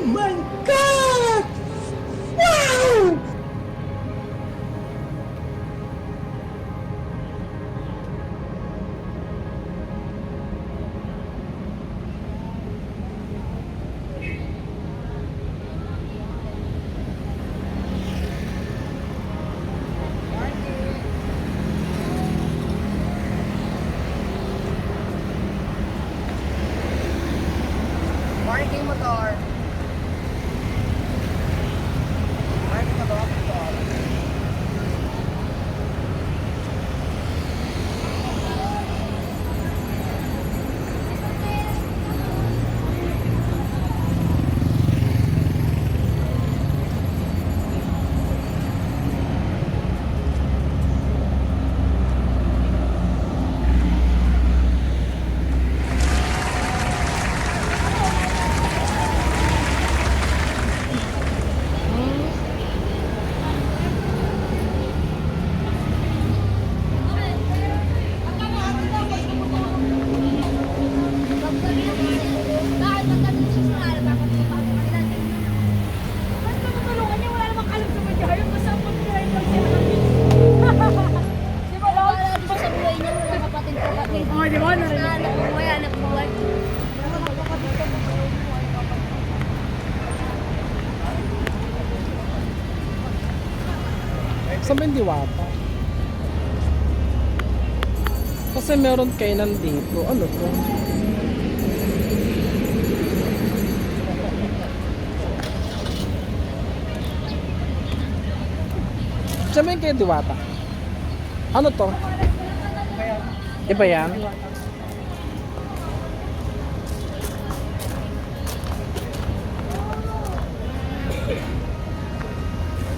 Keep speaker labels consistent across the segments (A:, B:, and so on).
A: my God! Wow!
B: Parking motor. Parking motor.
A: Saan ba yung Diwata? Kasi meron kainan dito. Ano to? Saan ba yung kay Diwata? Ano to? Iba yan?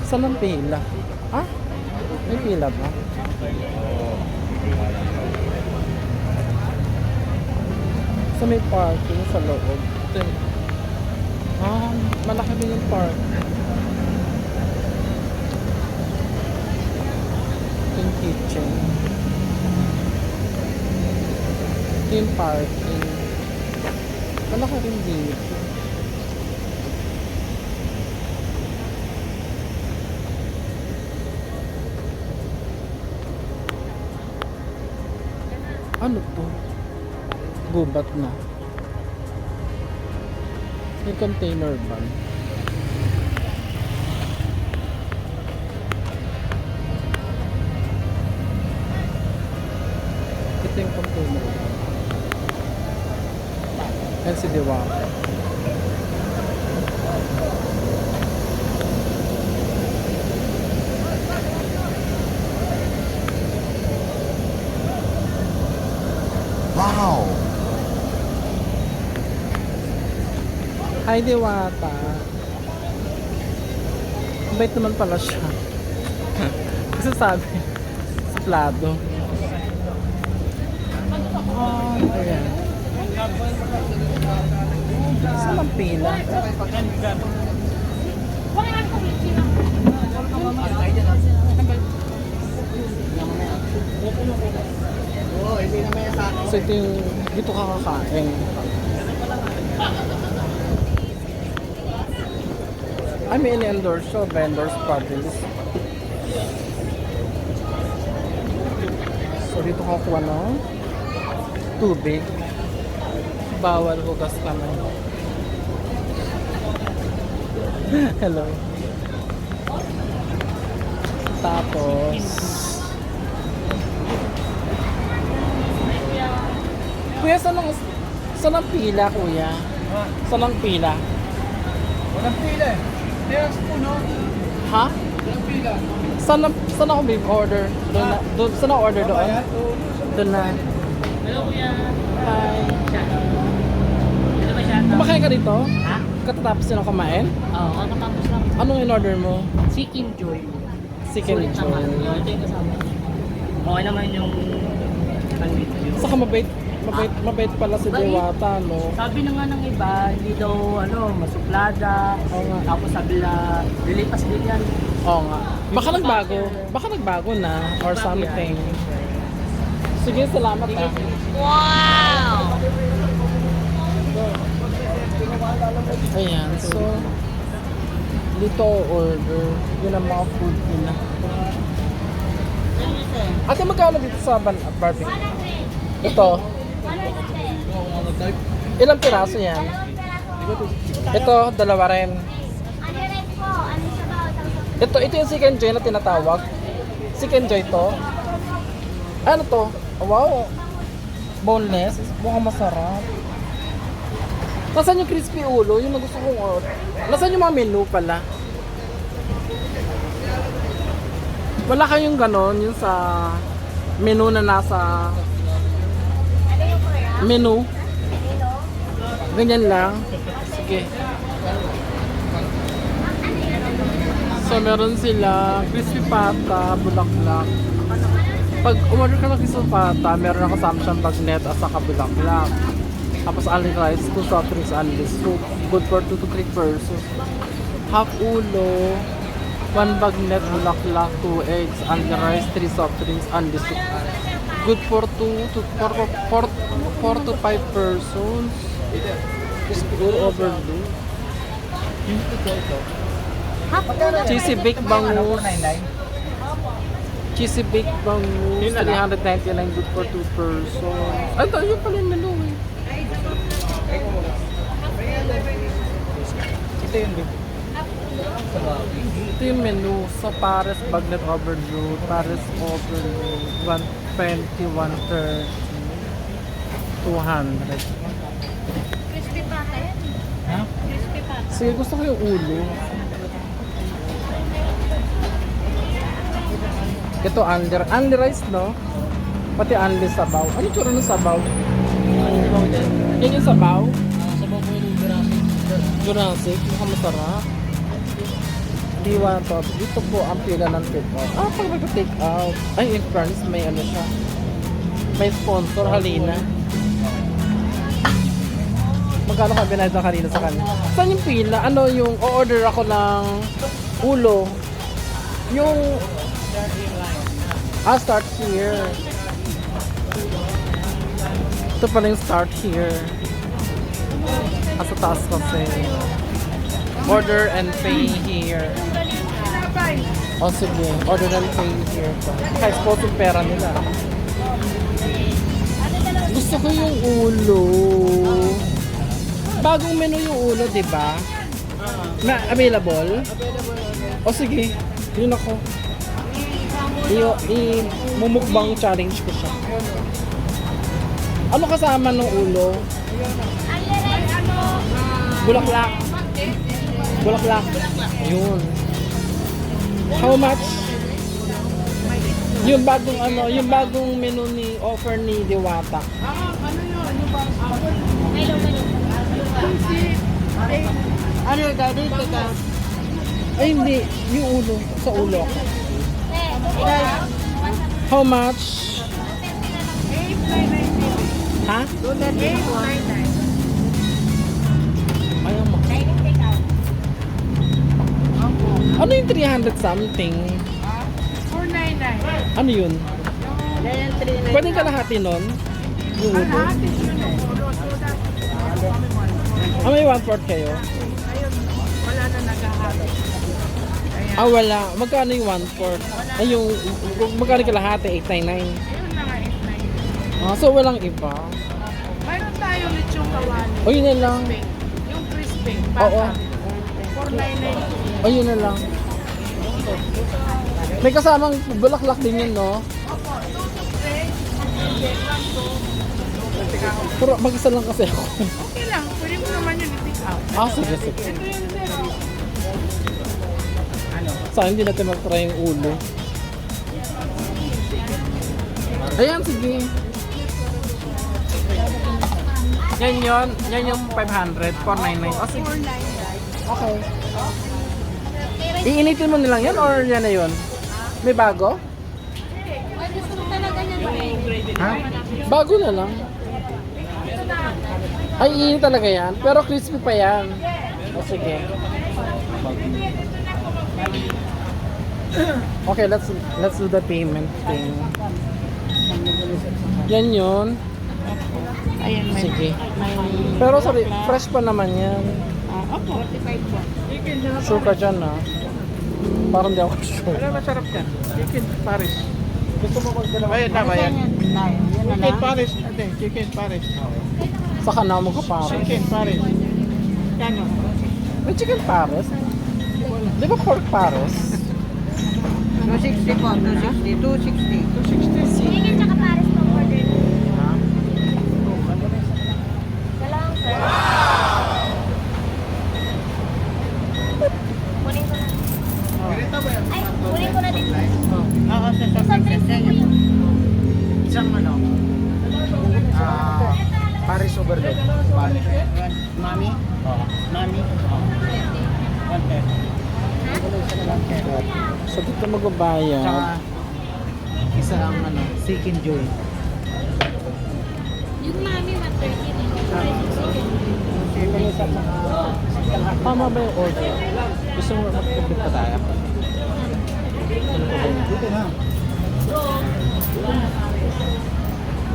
A: Saan ang pila? Ah? May pila ba? Sa may parking sa loob. Ito yun. Ah, malaki din yung park. Ito yung kitchen. Ito yung parking. Malaki rin dito. Ano to? Gubat na. May container ba? Ito yung container. Yan si Diwata.
B: Wow!
A: Hi, Diwata. Bait naman pala siya. Kasi sabi, suplado. Oh, ayan. Saan ang pila? So ito yung, dito ka kakain. I mean, indoor show, vendors, produce. So dito ka kuha ng tubig. Bawal hugas kamay. Hello. Tapos kuya, saan ang pila, kuya? Saan ang pila?
B: Walang pila eh. There's puno.
A: Ha?
B: Walang pila.
A: Saan ako may order? Doon, saan ako order doon? Doon na.
C: Hello, kuya.
A: Hi.
C: Ano ba siya?
A: Kumakain ka dito?
C: Ha?
A: Katatapos nila kumain?
C: Oo, kakatapos lang.
A: Anong in-order mo?
C: Chicken Joy.
A: Chicken
C: Sulit naman.
A: joy.
C: Ito yung kasama. Okay naman yung pandito yun.
A: Saka mabait pala si Diwata, no?
C: Sabi na nga ng iba, hindi daw masuplada.
A: Oo nga.
C: Tapos sabi na, lilipas din yan.
A: Oo nga. Baka nagbago na or something. Sige, salamat ah.
C: Wow!
A: Ayan, so dito order. Yun ang mga food nila. Ate, magkano dito sa barbecue? Ito. Ilang piraso yan? Ito, dalawa rin. Ito yung chicken joy na tinatawag. Chicken joy to. Ano to? Wow. Boneless. Mukhang masarap. Nasaan yung crispy ulo? Yung gusto kong order. Nasaan yung mga menu pala? Wala kayong ganon yung sa menu na nasa menu. Ganyan lang. Sige. So meron sila crispy pata, bulaklak. Pag umorder ka ng crispy pata, meron ako samsang bagnet at saka bulaklak. Tapos only rice, 2 soft drinks, only soup. Good for 2 to 3 persons. Half ulo, 1 bagnet, bulaklak, 2 eggs, only rice, 3 soft drinks, only soup. Good for 4 to 5 persons. Crispy ulo overload. Cheesy baked bangus. Cheesy baked bangus. 399 good for 2 persons. Ay, tayo pala yung menu eh.
B: Ito yung big.
A: Ito yung menu sa Paris Bagnet Overload. Paris Overload. 120, 130, 200.
D: Crispy pata yan.
A: Ha?
D: Crispy pata.
A: Sige, gusto ko yung ulo. Ito only rice, no? Pati only sabaw. Ano yung tsura ng sabaw? Yan yung sabaw?
C: Sabaw po yung
A: Jurassic, mukhang masarap. Diwa to. Dito po ang pila ng pick-up. Pag nag-take out. Ay, in fairness, may ano siya. May sponsor, halina. Magkano ka binayad ng halina sa kanya? Saan yung pila? Ano yung o-order ako ng ulo? Yung start here. Ito pala yung start here. Sa taas kasi. Order and pay here. O sige, order and pay here. Kaya spot yung pera nila. Gusto ko yung ulo. Bagong menu yung ulo, di ba? Na available? O sige, yun ako. Mumukbang challenge ko siya. Ano kasama ng ulo? Bulaklak. Bulaklak. Yun. How much? Yung bagong yung bagong menu ni offer ni Diwata.
B: Ano yung daddy? Take out.
A: Ay hindi, yung ulo, sa ulo. How much? Ha? Ayaw mo. Ano yung 300 something?
B: 499.
A: Ano yun? Pwedeng kalahati nun? Yung ulo? May 1/4 kayo?
B: Wala na naghahalo.
A: Wala. Magkano yung 1/4? Ay, yung magkano kalahati? 899.
B: Ayun na nga, 899.
A: So walang iba.
B: Mayroon tayo lechong kawali.
A: O yun na lang.
B: Yung crispy.
A: Oo.
B: 499.
A: O yun na lang. May kasamang bulaklak din yun, no? Pero mag-isa lang kasi ako.
B: Okay lang. Pwede mo naman yun i-take out.
A: Sige, sige.
B: Ito yung zero.
A: Saan hindi natin mag-try yung ulo? Ayan, sige. Yan yun. Yan yung 500. 499. O, sige. Okay. Iinitin mo nilang yan or yan na yun? May bago?
D: Gusto mo talaga niyan ba?
A: Ha? Bago na lang. Ay, iinit talaga yan. Pero crispy pa yan. O, sige. Okay, let's do the payment thing. Yan yun.
B: Ayan,
A: Sige. Pero sorry, fresh pa naman yan.
B: Opo. 45 po.
E: Chicken na
A: Sure ka dyan ah. Parang di ako sure.
E: Ano masarap yan? Chicken Paris. Gusto mo magdalawa? Ayun, tama yan.
B: Yan
E: Chicken Paris. Ate, chicken Paris.
A: Saka na mo ka Paris.
E: Chicken Paris. Kano?
A: May chicken Paris? Di ba pork Paris?
B: 260 po. 260. 260.
E: 260.
D: Chicken tsaka pares po order. Dalawang sir. Kunin ko na. Ay, kunin ko na din.
B: Oo, sa
D: Soft drinks po yun.
E: Isang ano? Paris overload.
B: Mami? Mami?
A: So dito magbabayad.
E: Tsaka isa ang ano, chicken joy.
D: Yung mami, 130 din.
A: Tama ba yung order? Gusto mo magkabit pa tayo?
E: Dito na.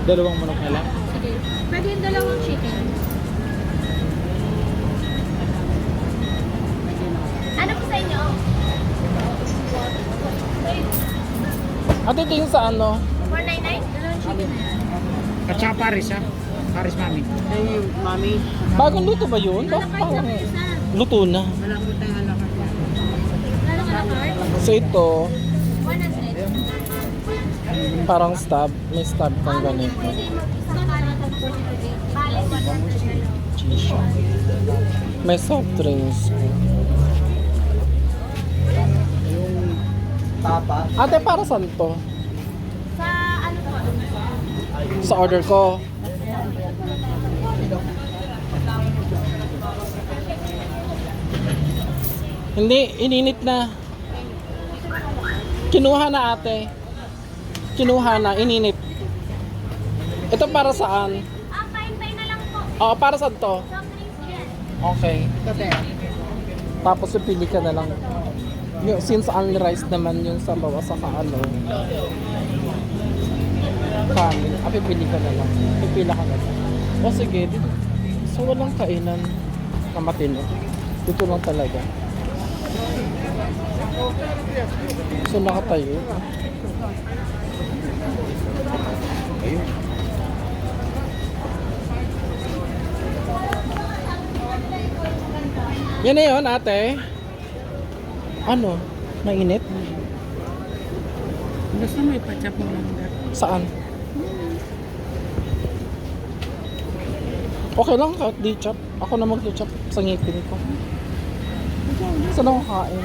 A: Dalawang manok na lang?
D: Sige. Pwede yung dalawang chicken. Ano po sa inyo?
A: Ate, tingin sa ano?
D: 499? Dalawang chicken na yan.
E: At saka Paris ha? Paris mami.
B: Ay, mami.
A: Bagong luto ba yun? Bakit
D: Malakay
A: parang
D: lang isa.
A: luto na?
B: Wala po tayong halakan.
D: Lalo ka na card?
A: So ito,
D: 100.
A: parang stab. May stab kang ganito.
D: Pwede mag-isang karat at 40. Bale, 100 na lang.
A: Chisha. May soft drinks.
E: Tapa.
A: Ate, para saan to?
D: Sa ano po?
A: Sa order ko. Hindi, ininit na. Kinuha na ate. Kinuha na, ininit. Ito para saan?
D: Pain-pain na lang po.
A: Oo, para saan to?
D: Soft drinks yan.
A: Okay. Tapos pipili ka na lang. Yung, since only rice naman yun sa bawa sa ano. Kanin. Pipili ka na lang. Pipila ka na lang. O sige, dito. So walang kainan na matino. Dito lang talaga. So nakatayo. Yan na yun, ate. Ano? Mainit?
B: Gusto mo ipachap mo lang.
A: Saan? Okay lang kahit di chop. Ako na mag-chop sa ngipin ko. Saan ako kain?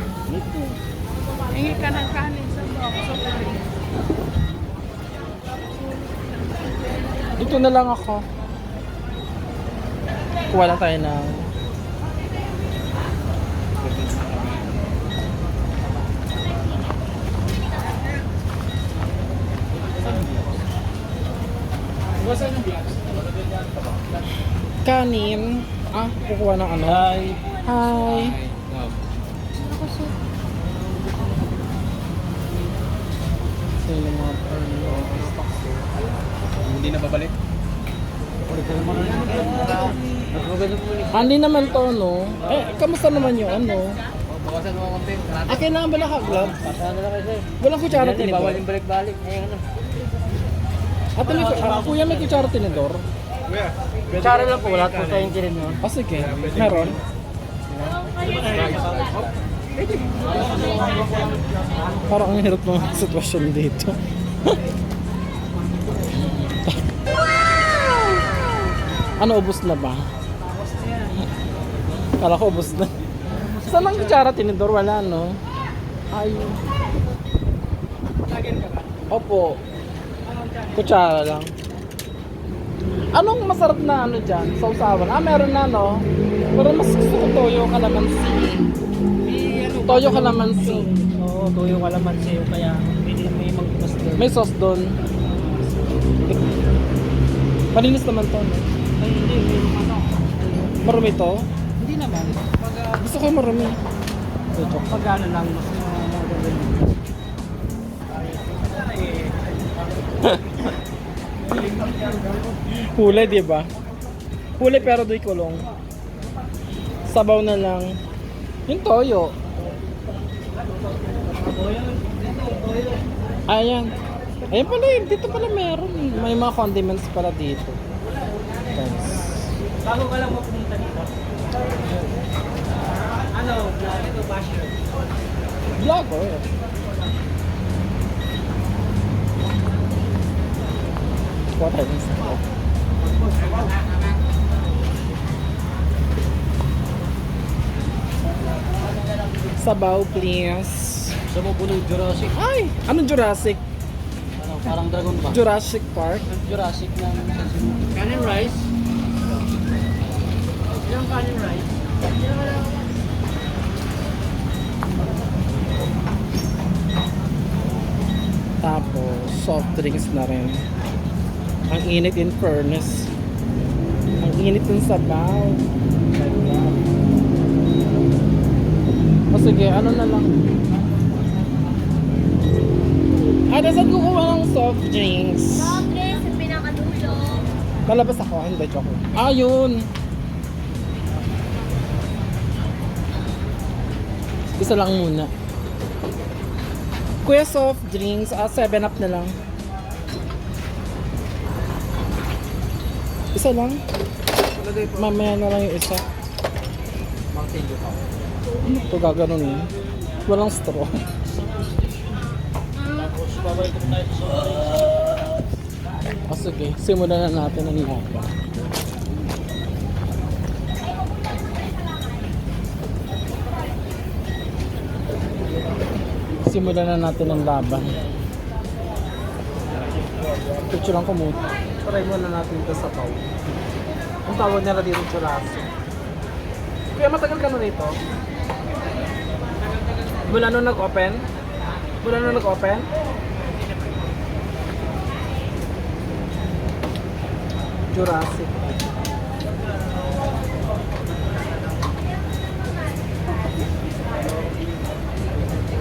B: Hingi ka ng kanin sa box.
A: Dito na lang ako. Kuha lang tayo ng... Kanin. Kukuha ng ano? Hi. Hi. So yung mga
E: Hindi na babalik.
A: Hindi naman to, no? Eh, kamusta naman yung ano?
E: Bawasan mo konti.
A: Kailangan ba naka-glove?
E: Pasahan na lang kasi.
A: Walang kutsara tinidor?
E: Bawal yung balik-balik. Eh, ano?
A: Ate, kuya, may kutsara tinidor?
E: Kutsara lang po. Wala po tayong tirin mo.
A: Sige. Meron? Parang ang hirap ng sitwasyon dito. Ano, ubos na ba? Kala ko ubos na. Saan ang kutsara tinidor? Wala, no? Ay. Opo. Kutsara lang. Anong masarap na ano dyan? Sausawan? Meron na, no? Pero mas gusto ko toyo kalamansi. Toyo kalamansi.
C: Oo, tuyo kalamansi. Kaya may magpas doon.
A: May sauce doon. Malinis naman to, no?
C: Ay, hindi. May ano.
A: Marumi to?
C: Hindi naman.
A: Gusto ko marumi.
C: Pag ano lang, mas magagawin.
A: Huli, di ba? Huli pero do'y kulong. Sabaw na lang. Yung toyo. Ayan. Ayan pala eh. Dito pala meron. May mga condiments pala dito. Guys.
C: Bago ka lang mapunta dito. Ano, vlog o basher?
A: Vlogger. Water is sabaw, please.
C: Gusto mo puno Jurassic?
A: Ay! Anong Jurassic?
C: Ano, parang dragon ba?
A: Jurassic Park?
C: Jurassic ng
B: Kanin rice? Ilang kanin rice?
A: Tapos, soft drinks na rin. Ang init in furnace. Ang init ng sabaw. My God. O sige, ano na lang. Saan kukuha ng soft drinks?
D: Okay, sa pinakadulo.
A: Lalabas ako, hindi, joke. Ah, yun. Isa lang muna. Kuya, soft drinks, 7-up na lang. Isa lang? Mamaya na lang yung isa.
C: Mountain Dew pa.
A: Ano ito gaganon eh? Walang straw.
C: Tapos babalik ko tayo sa
A: Sige, simulan na natin ang laban. Simulan na natin ang laban. Picture lang ko muna. Try muna natin ito sa pau. Ang tawag nila dito Jurassic. Kuya, matagal ka na rito? Mula nung nag-open? Mula nung nag-open? Jurassic.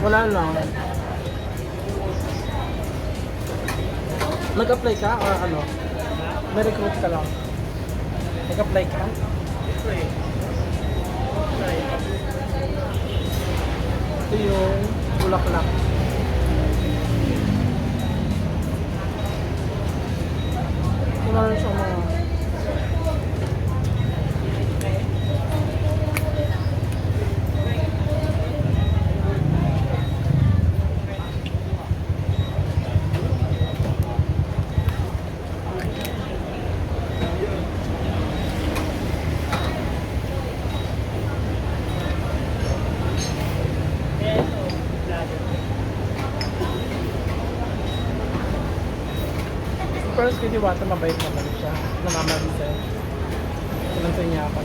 A: Wala lang. Nag-apply ka or ano? May recruit ka lang? Nag-apply ka? Ito yung bulaklak. Wala rin siya mga... First, kasi Wata mabait naman siya. Namamalisan. Sinantoy niya ako.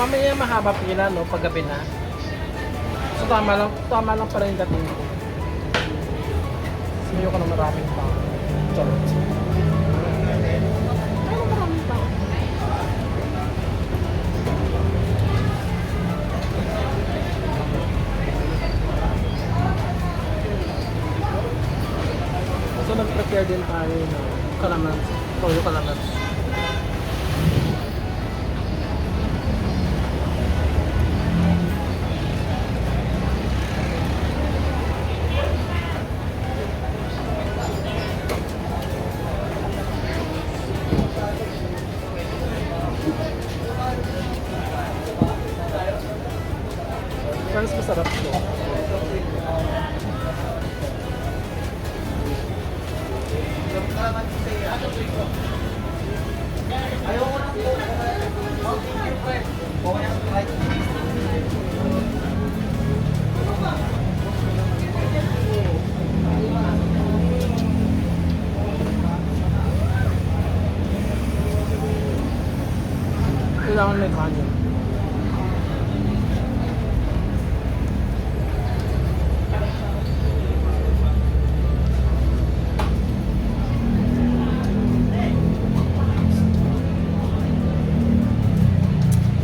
A: Mamaya mahaba pila, no? Paggabi na. So tama lang pala yung dating ko. Sinayo ko na maraming tao. Charot. So nag-prepare din tayo ng kalamansi, toyo kalamansi. Mas masarap to. Kailangan may kanin.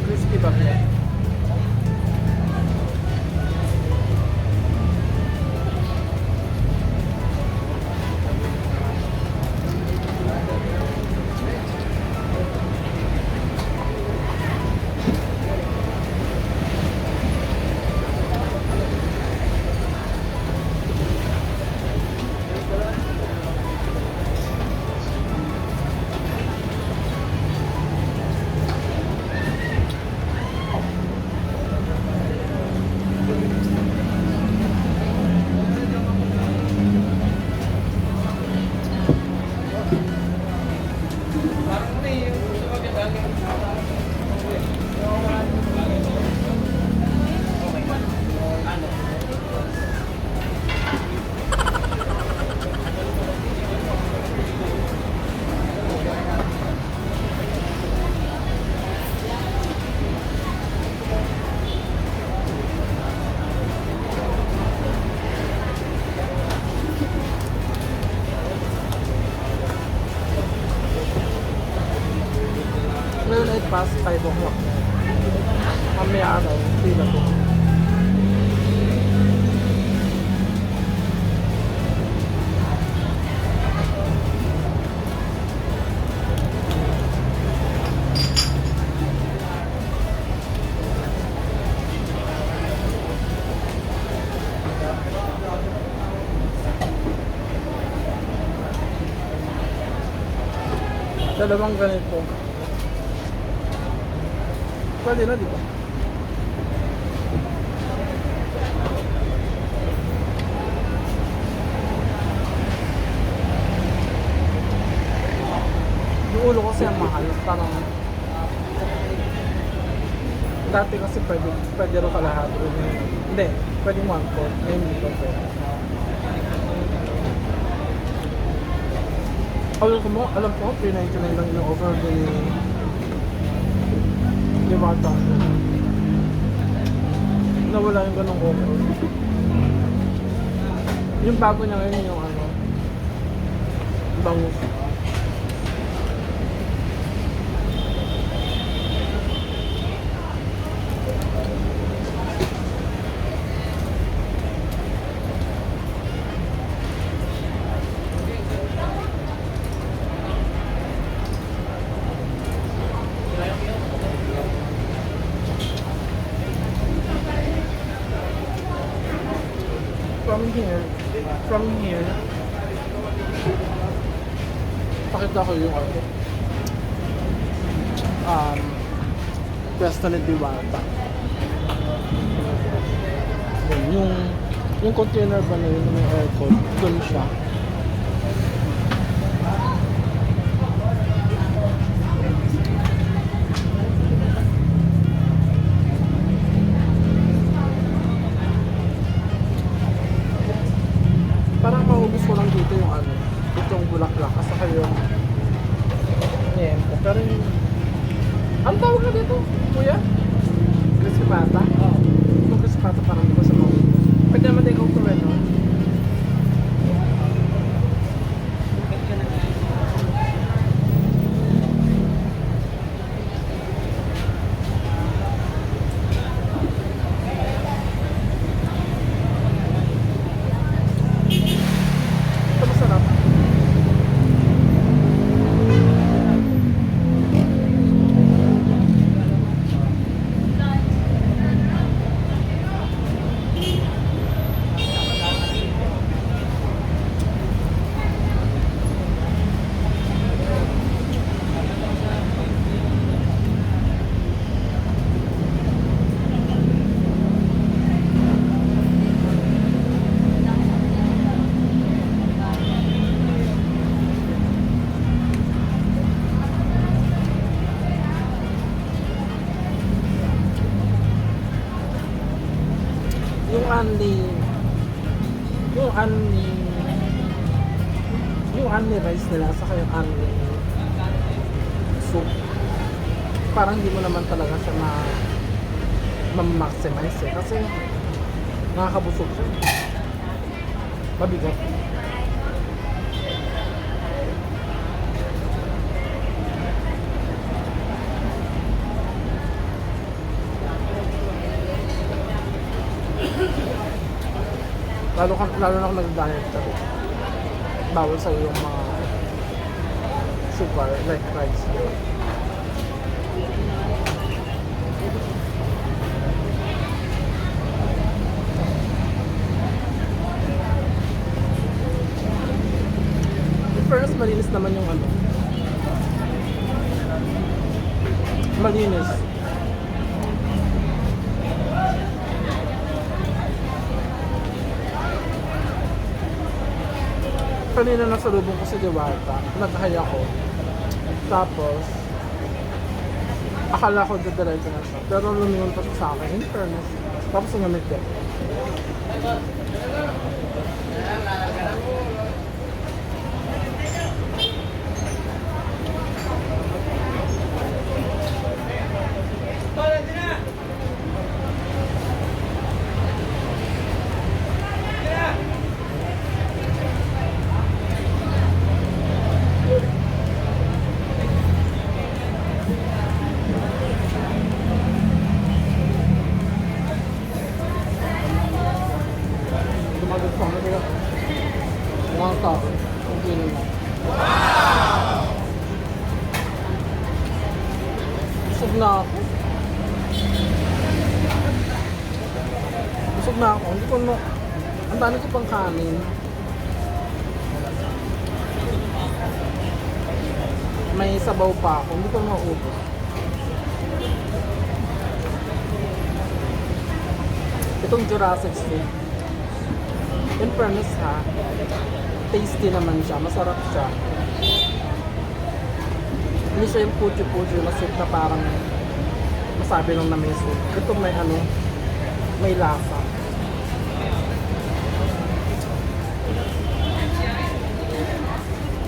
A: Crispy ba yan? past 5 o'clock na. Mamaya araw, pila to. Dalawang ganito. Pwede na, di ba? Yung ulo kasi ang mahal. Parang dati kasi pwede rin kalahati. Hindi, pwede 1/4. Ngayon dito pwede. Alam ko, 399 lang yung over ni Marta. Nawala yung ganong over. Yung bago niya ngayon yung ano, bangus. From here, pakita ko yung ano, pwesto ni Diwata. Yung container ba na yun, may aircon, doon siya. Parang maubos ko lang dito yung ano, itong bulaklak, kasi kayo niente. Pero yung, ang tawag na dito, kuya? Crispy pata? Oo. Itong crispy pata parang di ko sa mga. Pwede naman din ikaw to rin, no? Ito masarap. Yung only rice nila saka yung only soup, parang hindi mo naman talaga siya ma-maximize eh, kasi nakakabusog siya, mabigat. Lalo na kung nag-diet ka, bawal sa yung mga sugar like rice. In fairness, malinis naman yung ano, malinis. Kanina nasalubong ko si Diwata, nag-hi ako. Tapos, akala ko dadiretso na siya. Pero lumingon pa siya sa akin, in fairness. Tapos umamit din. Mga tao. Okay naman. Busog na ako. Busog na ako. Hindi ko no. Ang dami ko pang kanin. May sabaw pa ako. Hindi ko maubos. Itong Jurassic steak. In fairness ha, tasty naman siya. Masarap siya. Hindi siya yung puchi-puchi na soup na parang masabi lang na may soup. Ito may ano, may lasa.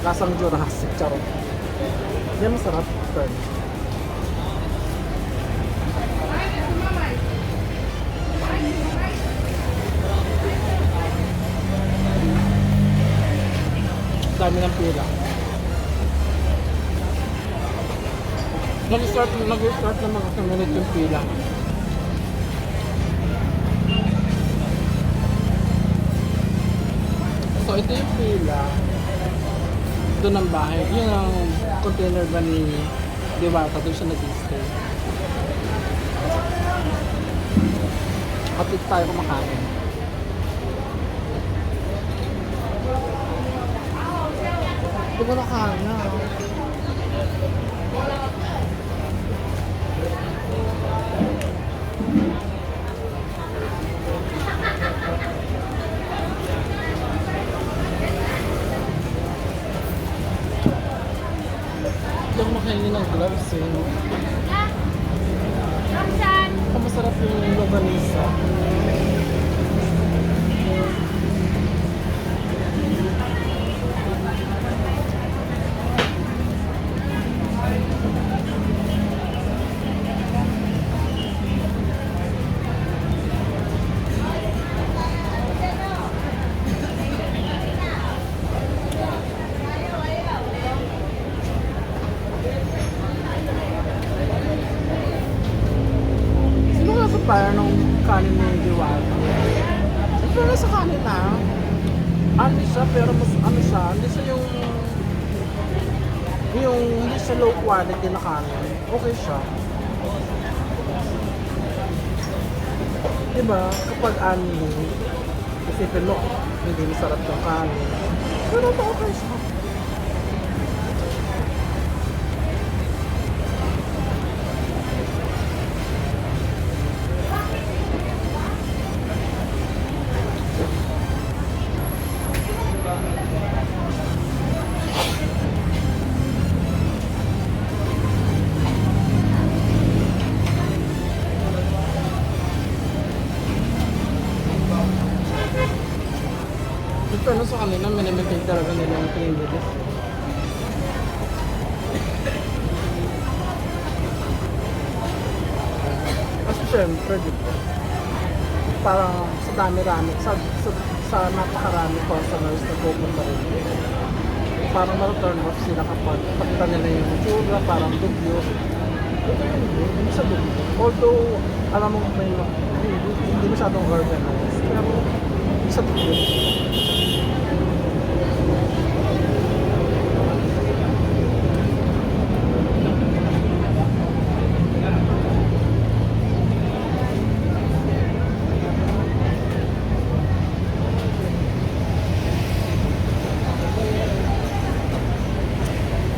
A: Lasang Jurassic, charot. Yan masarap, friend. Dami ng pila. Nag-start na mag-accumulate yung pila. So ito yung pila. Doon ang bahay. Yun ang container ba ni Diwata. Doon siya nag-stay. At dito tayo kumakain. Di ba nakain na? Hindi ako makainin ng gloves eh. No?
D: Roxanne!
A: Ang masarap yung longganisa. Sino nga supplier ng kanin ni Diwata? Pero sa kanin na, ano siya, pero mas ano siya, hindi siya yung hindi siya low quality na kanin. Okay siya. Diba, kapag ani, isipin mo, hindi masarap yung kanin. Pero okay siya. Pero sa kanila, minimitig talaga nila yung cleanliness. Kasi syempre, di ba? Parang sa dami-rami, sa napakarami customers na pupunta rin. Parang ma-turn off sila kapag pagkita nila yung tsura, parang dugyo. Ito yun, hindi sa dugyo. Although, alam mo may hindi masyadong organized. Pero, hindi sa dugyo.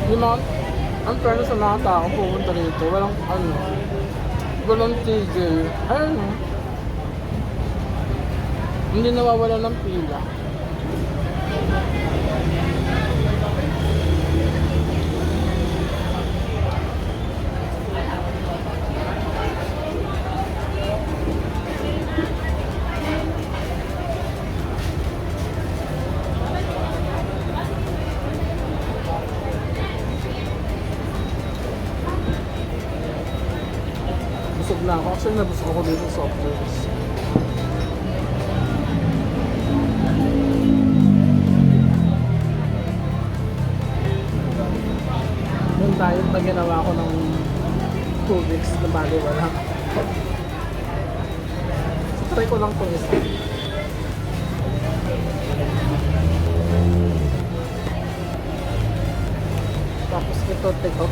A: Yung mga, ang fairness sa mga tao pupunta rito, walang tigil. Ayun, hindi nawawala ng pila. Busog na ako. Actually, nabusog ako dito sa soft drinks. Yung diet na ginawa ko ng 2 weeks na bali wala. So, try ko lang itong isa.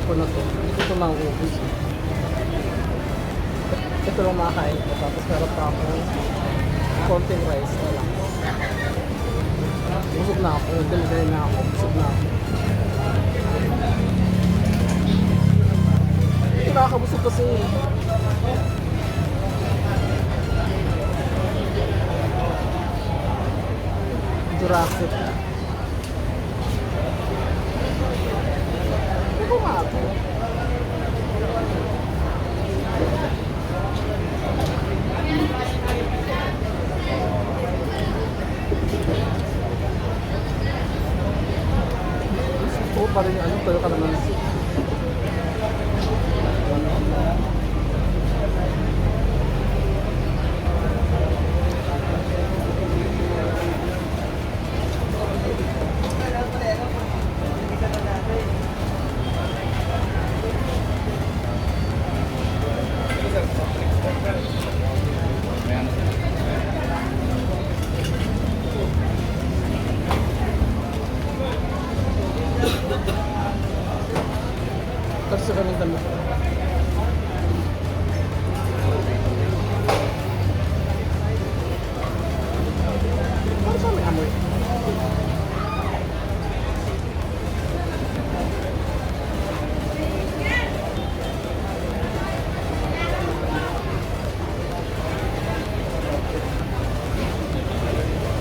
A: ko na to. Ito ko lang ubus. Ito lang makakain ko. Tapos meron pa ako konting rice na lang. Busog na ako. Dali na ako. Busog na ako. Hindi nakakabusog kasi. Jurassic. Hindi ko mato. Gusto ko pa rin yung ano, tayo ka naman. Kasi kami damit. Ano sa may amoy?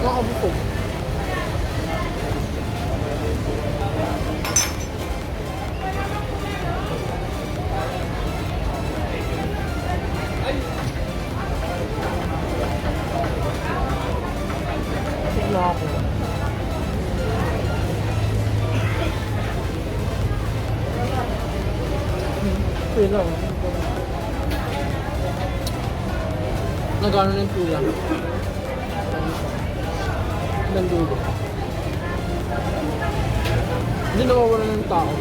A: Nakabusog. Busog na ako. Okay lang. Nagano na yung pila. Nandulo. Hindi nawawala ng tao.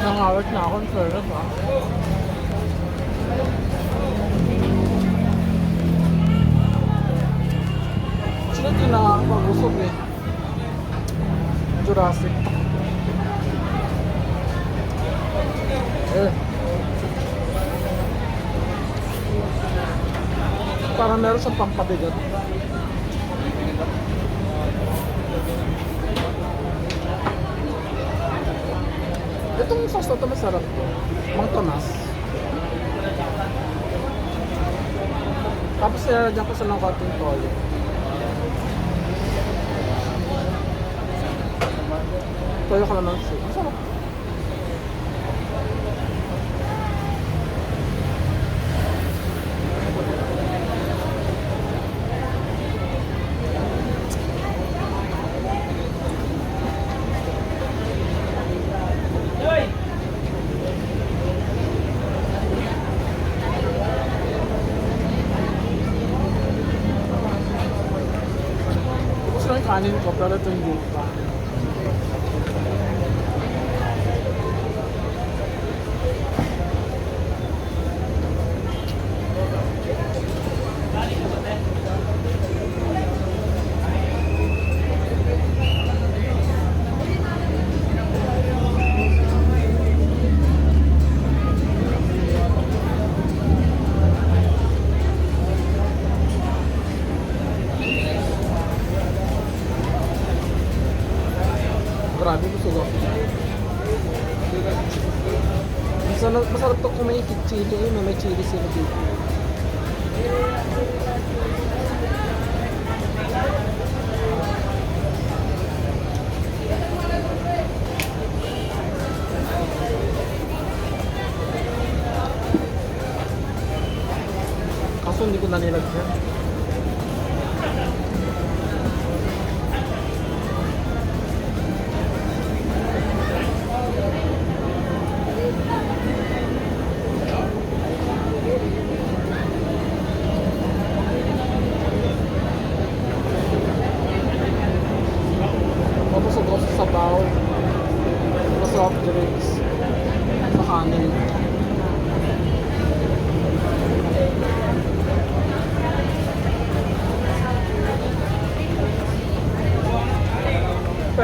A: Nangawit na ako, fairness ah. Sila din nakakapag-usog eh. Jurassic. Parang meron siyang pampabigat. Itong sauce na ito masarap to. Mang Tomas. Tapos nilalagyan ko sa ng konting toyo. Toyo ko naman siya. Masarap. Gusto na yung kanin ko, pero ito hindi pa. Grabe, busog ako. Masarap to kung may chili eh. May chili sila dito. Kaso hindi ko nalilagyan.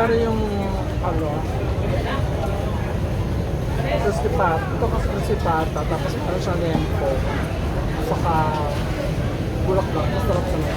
A: pare yung ano, crispy pata. Ito kasi crispy pata, tapos meron siyang lempo. Saka bulaklak. Masarap sa mga.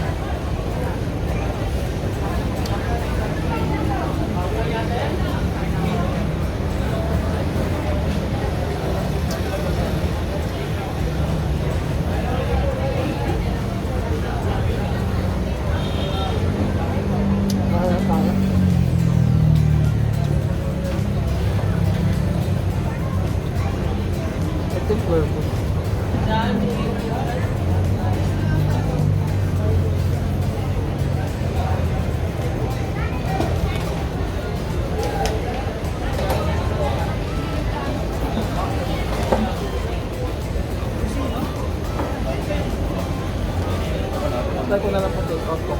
A: Ito yung flavor. Try ko na lang po take out ko.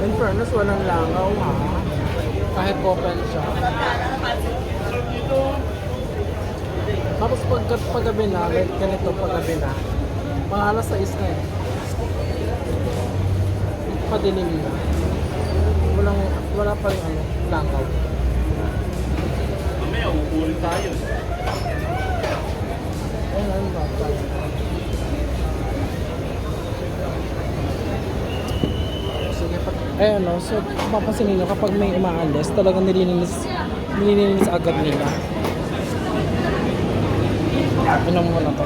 A: In fairness, walang langaw ha. Kahit open siya. Tapos paggabi na, like ganito paggabi na, mga alas 6 na eh. Padilim na. Wala pa rin ano, langaw.
E: Mamaya, uulit tayo.
A: Ayun, ano ba? Sige, ano, so mapapansin ninyo kapag may umaalis, talagang nililinis agad nila. Inom mo na to.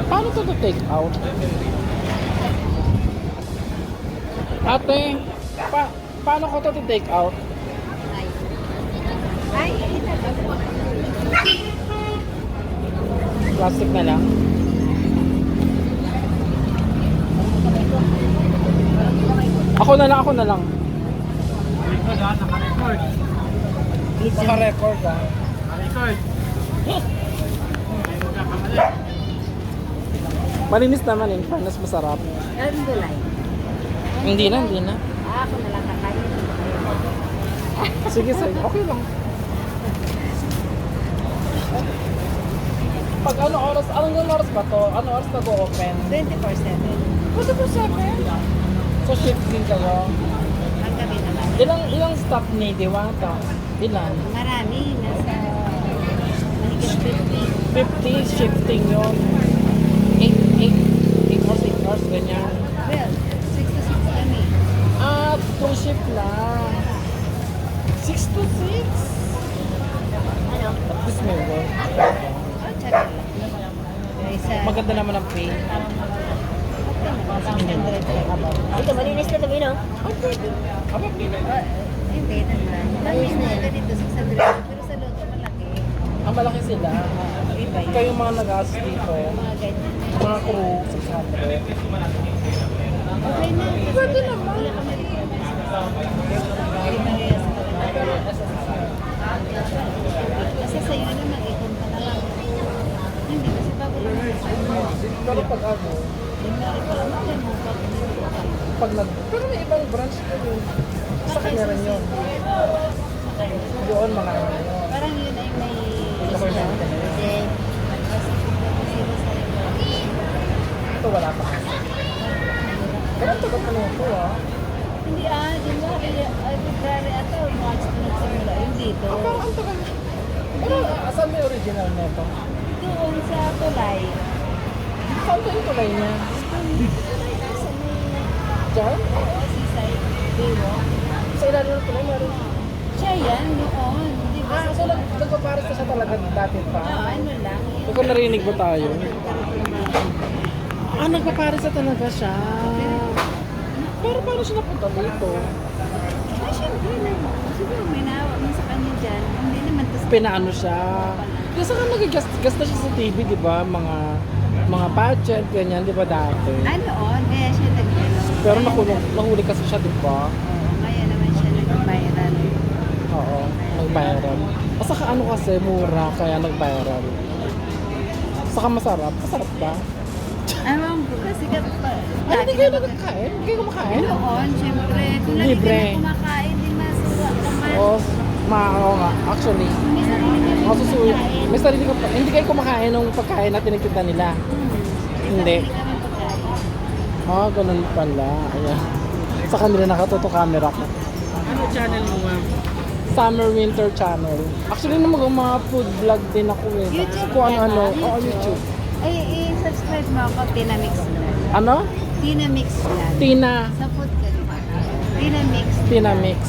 A: Paano to take out? Ate, paano ko to take out?
D: Ay,
A: Plastic na lang. Ako na lang.
E: Record ha, naka-record.
A: Naka-record ah.
E: Naka-record.
A: Malinis naman in fairness, masarap.
D: ang gulay.
A: Hindi na.
D: Ako na lang kakain.
A: Sige, okay lang. Pag anong oras ba to? Anong oras nag-o-open?
D: 24/7.
A: Pwede po 7. So shift din kayo.
D: Ang gabi naman.
A: Ilang staff ni Diwata? Ilan?
D: Marami. Nasa mahigit
A: 50 shifting yun. 8 hours, ganyan.
D: Well, 6 to 6 kami.
A: Ah, 2 shift lang. 6 to 6.
D: Ano?
A: At least may work.
D: Oh, tsaka. Isa.
A: Maganda naman ang pay.
D: Ito, malinis na ito, no? Hindi naman. Malinis na yan. Ganito, 600. Pero sa loob, malaki.
A: Ang malaki sila.
D: Iba yun.
A: Kayong mga nag-aas dito,
D: Mga ganyan.
A: mga crew, 600.
D: Okay na.
A: Pwede naman.
D: Wala kami kasi sa'yo na mag-ikon ka na lang. Hindi kasi bago lang
A: Pero pag ano, pero may ibang branch ko yun. Sa kanya rin yun. Doon mga ano yun.
D: parang yun ay may
A: Ako yung
D: discount.
A: nandito.
D: Kasi
A: Ito wala pa. Pero ang tagat ano ito ah.
D: hindi February ato, March to November. Yung dito.
A: Ang tagal. Pero asan may original nito?
D: Doon sa Tulay.
A: Saan to yung tulay niya?
D: Tulay na sa may
A: Diyan?
D: seaside. Baywalk.
A: Sa ilalim ng tulay meron.
D: Siya yan, noon. Di ba?
A: So nagpapares na siya talaga dati pa?
D: Ano lang.
A: Hindi ko narinig ba tayo? Nagpapares na talaga siya. Pero paano siya napunta dito?
D: Ay, syempre na. Siguro may naawa man sa kanya dyan. Hindi naman tas
A: Pinaano siya. Kasi nga nagigasta siya sa TV, di ba? Mga pageant, ganyan, di ba dati?
D: noon, kaya siya nag-ano.
A: Pero nahuli kasi siya, di ba?
D: Oo, ngayon naman siya nag-viral.
A: Oo, nag-viral. O saka ano kasi, mura, kaya nag-viral. Saka masarap. Masarap ba?
D: Ewan ko, kasi ka pa.
A: Ay, hindi kayo nagkakain? Hindi kayo kumakain?
D: Noon, syempre. Kung lagi ka
A: Libre.
D: na kumakain, di masura ka man.
A: Oo, oo nga. Actually,
D: May sarili ka rin
A: masusuyo.
D: kumakain.
A: May sarili ka pa. Hindi kayo kumakain ng pagkain na tinagtinda nila. Hindi.
D: May sarili ka rin pagkain.
A: Ah, ganun pala. Ayan. Sa kanila nakatuto camera ko.
B: Ano channel mo, ma'am?
A: Summer Winter Channel. Actually, mga food vlog din ako eh.
D: YouTube
A: Kung
D: ka
A: ano-ano.
D: ba?
A: Oo, YouTube.
D: Ay, i-subscribe mo ako, Tina Mix Vlog.
A: Ano?
D: Tina Mix Vlog.
A: Tina.
D: Sa food ka rin. Tina Mix.
A: Tina Mix.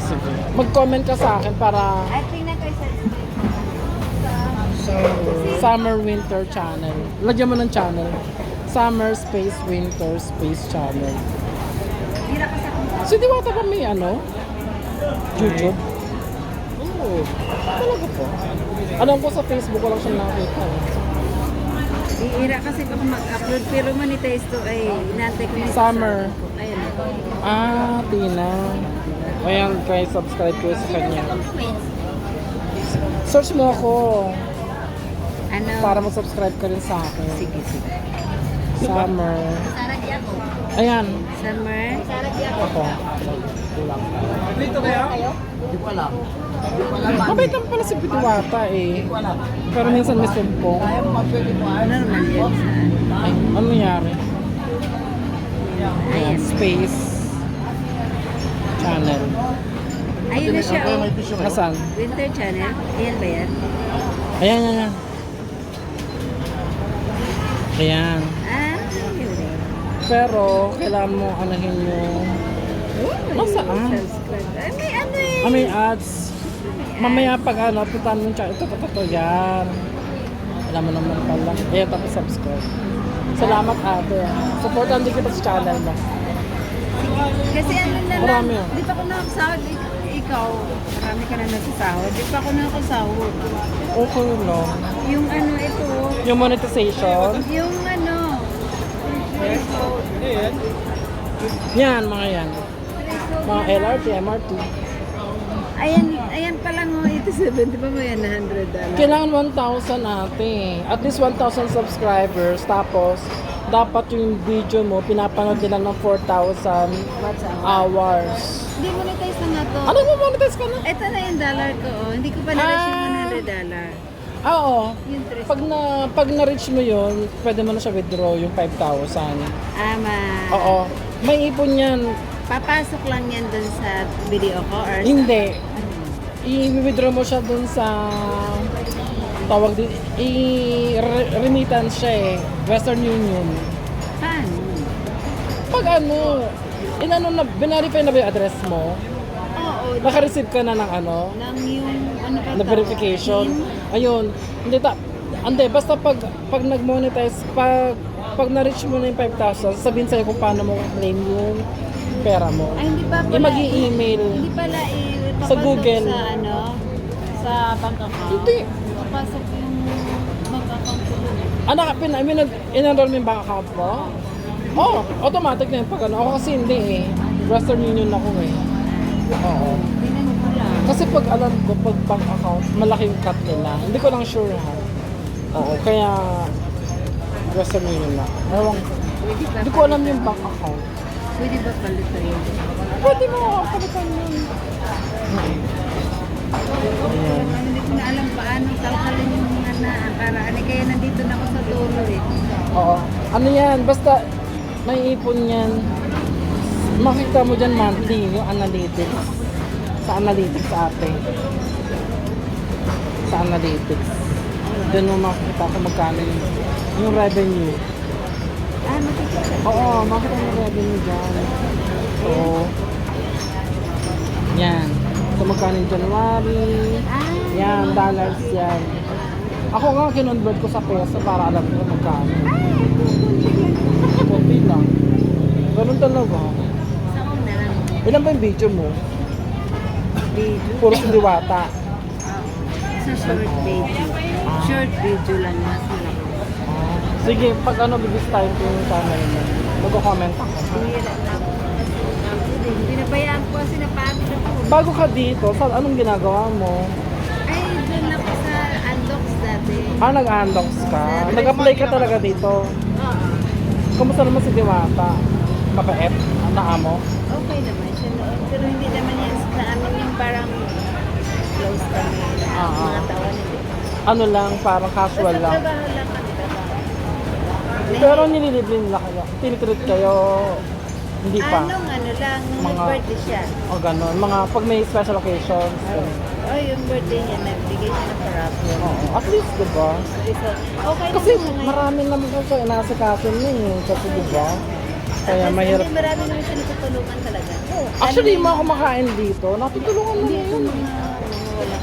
A: Sige. Mag-comment ka sa akin para
D: At tingnan ko i-subscribe mo.
A: Summer Winter Channel. Lagyan mo ng channel. Summer Space Winter Space Channel.
D: Hira ka sa kumpa.
A: Si Diwata ba may ano? YouTube? Oo. Talaga po. Alam ko sa Facebook ko lang siya nakita.
D: Hira kasi ako mag-upload pero monetize to ay inantay ko yung
A: Summer.
D: Ayun.
A: Tina. Ayan, kaya subscribe ko sa kanya. Search mo ako
D: Ano?
A: para mag-subscribe ka rin sa akin.
D: Sige, sige.
A: Summer.
D: Sarag ako.
A: Ayan.
D: Summer? Sarag ako.
A: Ako.
B: Dito kaya?
A: Mabait naman pala si Diwata eh. Pero minsan may sumpong.
D: Normal yan sa
A: Ay, ano nangyari? Ayan,
D: Ayan.
A: Space Channel.
D: Ayun na siya. Oh.
A: Nasaan?
D: Winter Channel. Ayan ba yan?
A: Ayan, ayan, ayan. Ayan.
D: Yun eh.
A: Pero, kailangan mo anahin yung... Nasaan?
D: Subscribe. Ay, may ano eh.
A: May ads. Mamaya pag ano, puntahan mo yung channel. Ito, yan. Alam mo naman pala. Ayan, tapos subscribe. Salamat ate. Supportan din kita sa channel mo.
D: Kasi ano na lang.
A: Marami yun.
D: Di pa ako nakasahod. Ikaw, marami ka na nasasahod. Di pa ako nakasahod.
A: Okay lang.
D: Yung ano ito.
A: Yung monetization.
D: Yung ano.
A: Yan, mga yan. Mga LRT, MRT.
D: Ayan pa lang oh, 87, di ba mo yan, $100?
A: Kailangan 1,000 ate. At least 1,000 subscribers. Tapos, dapat yung video mo, pinapanood nila ng 4,000 hours.
D: Hindi, monetize na nga to.
A: Ano mo monetize ka na?
D: Ito na yung dollar ko, oh. Hindi ko pa na-reach yung $100.
A: Oo.
D: Yung 3.
A: Pag na-reach mo yun, pwede mo na siya withdraw yung 5,000. Oo. May ipon yan.
D: Papasok lang yan dun sa video ko or
A: Hindi. I-withdraw mo siya dun sa tawag din, remittance siya eh. Western Union.
D: Paano?
A: Pag ano, binarify na ba yung address mo?
D: Oo.
A: Naka-receive ka na ng ano?
D: Nang yung ano pa
A: Na verification? Ayun. Hindi, basta pag nag-monetize, pag na-reach mo na yung 5,000, sabihin sa'yo kung paano mo claim yung pera mo.
D: Ay, hindi pa pala.
A: Yung mag-i-email.
D: Hindi pala
A: Sa Google.
D: Sa ano? Sa bank account.
A: Hindi.
D: Papasok yung bank account ko dun.
A: In-enroll mo yung bank account mo? Oo, automatic na yung pag ano. Ako kasi hindi eh. Western Union ako eh. Oo.
D: Tingnan ko lang.
A: Kasi pag alam ko, pag bank account, malaki yung cut nila. Hindi ko lang sure ha. Oo, kaya Western Union na. Ewan ko.
D: Pwede ba
A: Hindi ko alam yung bank account.
D: Pwede ba palitan yun?
A: Pwede mo palitan yun. Ayan.
D: Hindi ko na alam paano tanggalin yung mga na paraan. Kaya nandito na ako sa dulo eh.
A: Oo. Ano yan? Basta may ipon yan. Makita mo dyan monthly yung analytics. Sa analytics ate. Sa analytics. Doon mo makikita kung magkano yung revenue.
D: Makikita.
A: Oo, makikita mo yung revenue dyan. Oo. Yan. So magkano yung January. Yan, dollars yan. Ako nga kinonvert ko sa peso para alam ko magkano. Konti lang. Ganun talaga.
D: Sa una lang.
A: Ilan ba yung video mo?
D: video.
A: Puro si Diwata.
D: Sa short video. Short video lang mas malaki.
A: Sige, pag ano, bibisitahin ko yung channel mo. Mag-comment ako.
D: Bihira na ako. Binabayaan ko kasi napagod ako.
A: Bago ka dito, saan anong ginagawa mo?
D: Ay, doon ako sa Andox dati.
A: Nag-undox ka? Nag-apply ka talaga dito?
D: Oo.
A: Kumusta naman si Diwata? Mabait? Na amo?
D: Okay naman siya noon. Pero hindi naman yan sa amin yung parang close kami.
A: Oo.
D: Mga taon nila.
A: Ano lang, parang casual
D: Basta
A: lang.
D: trabaho lang kami. Trabaho.
A: Pero nililibre nila kayo. Tinitreat kayo, hindi pa.
D: Anong ano lang, nung
A: Mga-
D: birthday siya.
A: O gano'n. Mga pag may special occasions. ganun.
D: Oh, yung birthday niya, nagbigay siya ng parapol.
A: Oo. At least, diba?
D: Okay
A: Kasi
D: naman siya ngayon.
A: marami naman kasi inasikaso niya eh. Kasi diba? Kaya
D: Kasi
A: mahirap.
D: hindi, marami naman siya natutulungan talaga.
A: Actually, yung mga kumakain dito, natutulungan na
D: Hindi
A: niya
D: ko
A: yun.
D: mga wala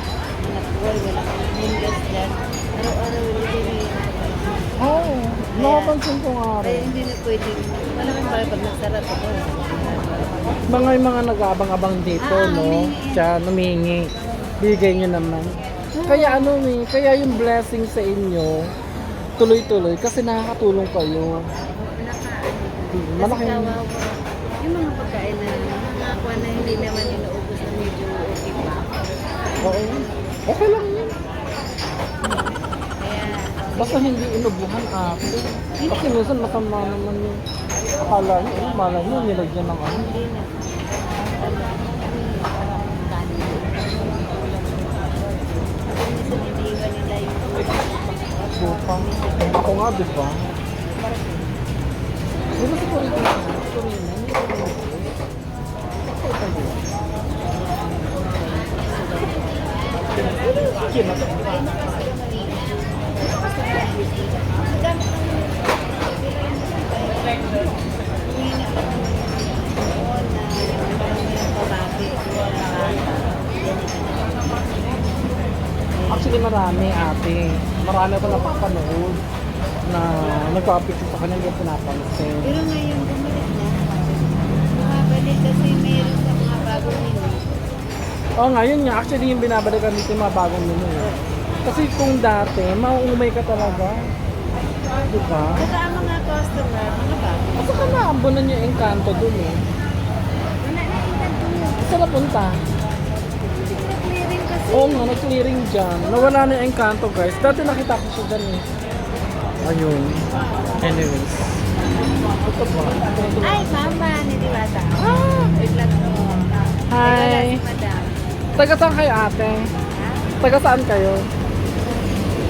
D: wala hindas dyan. Araw-araw hindi may
A: Oo. Nakapansin ko nga
D: kaya
A: rin.
D: hindi na pwede. Malamang ba pag nagsarap ako.
A: Mga nag-aabang-abang dito, no?
D: humingi.
A: Siya, humihingi. Bigay niyo naman. Kaya ano eh, kaya yung blessing sa inyo, tuloy-tuloy kasi nakakatulong kayo.
D: Kasi
A: Malaki.
D: kawawa. Yung mga pagkain na mga kuha na hindi naman inuubos na medyo okay pa.
A: Oo. Okay lang yun.
D: Kaya
A: Basta hindi inubuhan ate. Kasi minsan masama naman yung akala niyo, malay niyo, nilagyan ng ano.
D: hindi na. Minsan iniiwan nila yung
A: Supa. Ako nga, di ba? Di ba si Corina? Si Corina, hindi ko rin Actually, marami ate. Marami ako napapanood na nagpapicture sa kanya, hindi ko pinapansin.
D: Pero ngayon bumalik na. Bumabalik kasi mayroon sa mga bagong menu.
A: Oo nga, yun nga. Actually, yung binabalikan dito yung mga bagong menu. Eh. Kasi kung dati, mauumay ka talaga. Di ba?
D: Saka ang mga customer, mga bago.
A: Kasi ka naambunan yung engkanto dun eh.
D: Wala na ilan po yun.
A: Saan napunta?
D: Clearing kasi.
A: Oo nga, nag-clearing dyan. Nawala na yung engkanto guys. Dati nakita ko siya dyan eh. Ayun. Anyways. Ito ba?
D: Ay, mama ni Diwata.
A: Ah!
D: Wait lang po.
A: Hi!
D: Si madam.
A: Taga saan kayo ate?
D: Ha?
A: Taga saan kayo?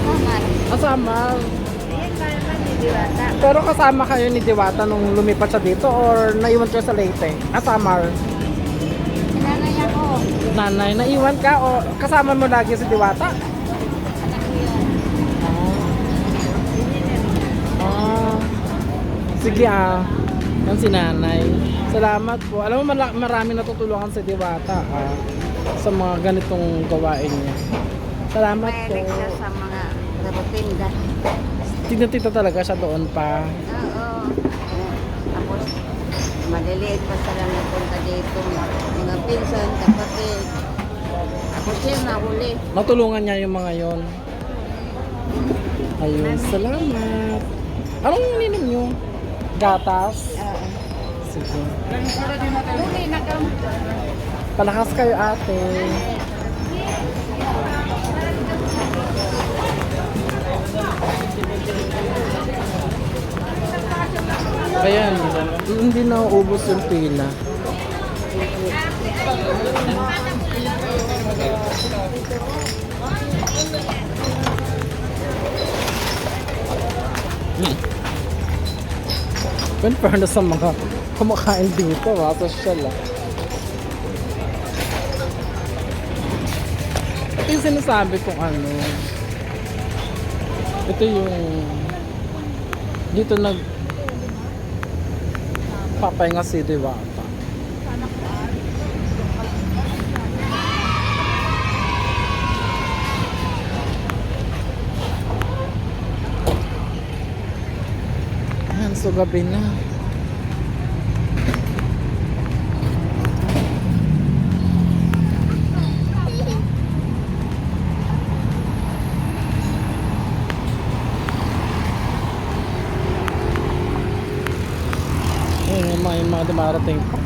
D: Mama.
A: Asama.
D: Ayan, mama ni Diwata.
A: Pero kasama kayo ni Diwata nung lumipat siya dito or naiwan kayo sa Leyte? Asamar.
D: Nanay ako.
A: Nanay, naiwan ka o kasama mo lagi si Diwata?
D: Anak ko yun.
A: Ah. Sige ah. Yan si nanay. Salamat po. Alam mo marami natutulungan si Diwata sa mga ganitong gawain niya. Salamat po.
D: Mahilig siya sa mga rotinda.
A: Tinatita talaga siya doon pa.
D: Oo. Tapos, maliliit pa sila napunta dito. Mga pinsan, kapatid. Tapos yun, nahuli.
A: Natulungan niya yung mga yon. Ayun, salamat. Anong ininom nyo? Gatas? Sige.
D: Huli na ka.
A: Palakas kayo ate. Ayan, hindi na ubos yung pila. Well, para sa mga kumakain dito, social ah. Ito yung sinasabi kong ano. Ito yung dito papahinga si Diwata. Ayan, so gabi na. dumarating pa.